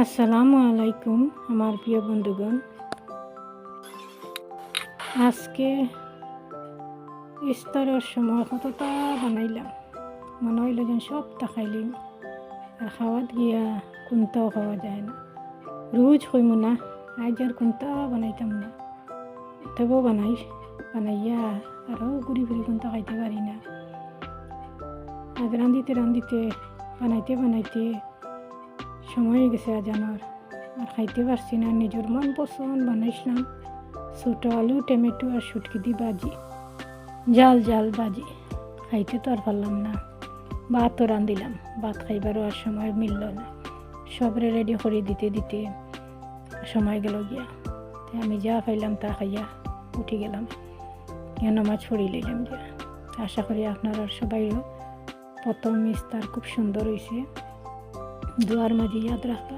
আসসালামু আলাইকুম আমার প্রিয় বন্ধুগণ। আজকে ইফতারের সময় কতটা বানাইলাম, মনে হইল যেন সবটা খাইলিম। আর খাওয়াত গিয়া কোনটাও খাওয়া যায় না। রোজ হইম না, আজ আর কোনটা বানাইতাম না, তবুও বানাইয়া আরও ঘুরি ফিরি কোনটা খাইতে পারি না। আজ রান্ধিতে বানাইতে সময় হয়ে গেছে আজানোর, আর খাইতে পারছি না। নিজের মন পছন্দ বানাইছিলাম ছোটো আলু টমেটো আর শুটকি দি ভাজি, জাল ভাজি। খাইতে তো আর পারলাম না। ভাতও রান্ধিলাম, ভাত খাইবারও আর সময় মিলল না। সবরে রেডি করে দিতে সময় গেল গিয়া। আমি যা খাইলাম তা খাইয়া উঠে গেলাম, নামাজ পড়ি লইলাম গিয়া। আশা করি আপনারা সবাইও প্রথম ইফতার খুব সুন্দর হয়েছে। দোয়ার মাঝে ইয়াদ রাখবা।